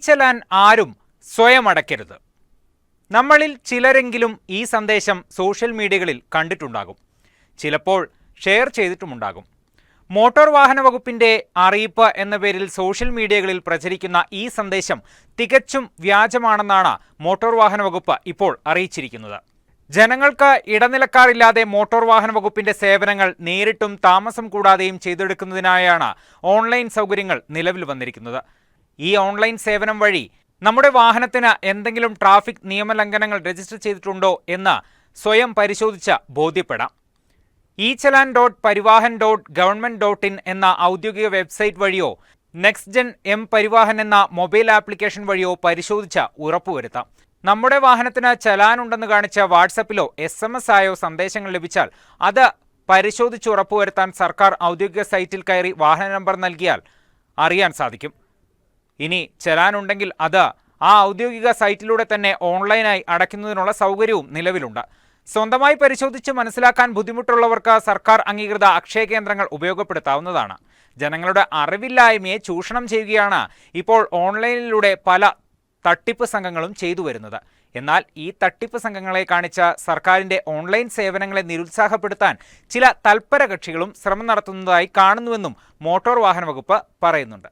ചെലാൻ ആരും സ്വയം അടയ്ക്കരുത്. നമ്മളിൽ ചിലരെങ്കിലും ഈ സന്ദേശം സോഷ്യൽ മീഡിയകളിൽ കണ്ടിട്ടുണ്ടാകും, ചിലപ്പോൾ ഷെയർ ചെയ്തിട്ടുമുണ്ടാകും. മോട്ടോർ വാഹന വകുപ്പിന്റെ അറിയിപ്പ് എന്ന പേരിൽ സോഷ്യൽ മീഡിയകളിൽ പ്രചരിക്കുന്ന ഈ സന്ദേശം തികച്ചും വ്യാജമാണെന്നാണ് മോട്ടോർ വാഹന വകുപ്പ് ഇപ്പോൾ അറിയിച്ചിരിക്കുന്നത്. ജനങ്ങൾക്ക് ഇടനിലക്കാരില്ലാതെ മോട്ടോർ വാഹന വകുപ്പിന്റെ സേവനങ്ങൾ നേരിട്ടും താമസം കൂടാതെയും ചെയ്തെടുക്കുന്നതിനായാണ് ഓൺലൈൻ സൗകര്യങ്ങൾ നിലവിൽ വന്നിരിക്കുന്നത്. ഈ ഓൺലൈൻ സേവനം വഴി നമ്മുടെ വാഹനത്തിന് എന്തെങ്കിലും ട്രാഫിക് നിയമലംഘനങ്ങൾ രജിസ്റ്റർ ചെയ്തിട്ടുണ്ടോ എന്ന് സ്വയം പരിശോധിച്ച് ബോധ്യപ്പെടാം. e-chalan.parivahan.government.in എന്ന ഔദ്യോഗിക വെബ്സൈറ്റ് വഴിയോ നെക്സ്റ്റ് ജെൻ എം പരിവാഹൻ എന്ന മൊബൈൽ ആപ്ലിക്കേഷൻ വഴിയോ പരിശോധിച്ച് ഉറപ്പുവരുത്താം. നമ്മുടെ വാഹനത്തിന് ചലാൻ ഉണ്ടെന്ന് കാണിച്ച് വാട്സപ്പിലോ SMS ആയോ സന്ദേശങ്ങൾ ലഭിച്ചാൽ അത് പരിശോധിച്ച് ഉറപ്പുവരുത്താൻ സർക്കാർ ഔദ്യോഗിക സൈറ്റിൽ കയറി വാഹന നമ്പർ നൽകിയാൽ അറിയാൻ സാധിക്കും. ഇനി ചലാൻ ഉണ്ടെങ്കിൽ അത് ആ ഔദ്യോഗിക സൈറ്റിലൂടെ തന്നെ ഓൺലൈനായി അടയ്ക്കുന്നതിനുള്ള സൗകര്യവും നിലവിലുണ്ട്. സ്വന്തമായി പരിശോധിച്ച് മനസ്സിലാക്കാൻ ബുദ്ധിമുട്ടുള്ളവർക്ക് സർക്കാർ അംഗീകൃത അക്ഷയ കേന്ദ്രങ്ങൾ ഉപയോഗപ്പെടുത്താവുന്നതാണ്. ജനങ്ങളുടെ അറിവില്ലായ്മയെ ചൂഷണം ചെയ്യുകയാണ് ഇപ്പോൾ ഓൺലൈനിലൂടെ പല തട്ടിപ്പ് സംഘങ്ങളും ചെയ്തു വരുന്നത്. എന്നാൽ ഈ തട്ടിപ്പ് സംഘങ്ങളെ കാണിച്ച സർക്കാരിന്റെ ഓൺലൈൻ സേവനങ്ങളെ നിരുത്സാഹപ്പെടുത്താൻ ചില തൽപര കക്ഷികളും ശ്രമം നടത്തുന്നതായി കാണുന്നുവെന്നും മോട്ടോർ വാഹന വകുപ്പ് പറയുന്നുണ്ട്.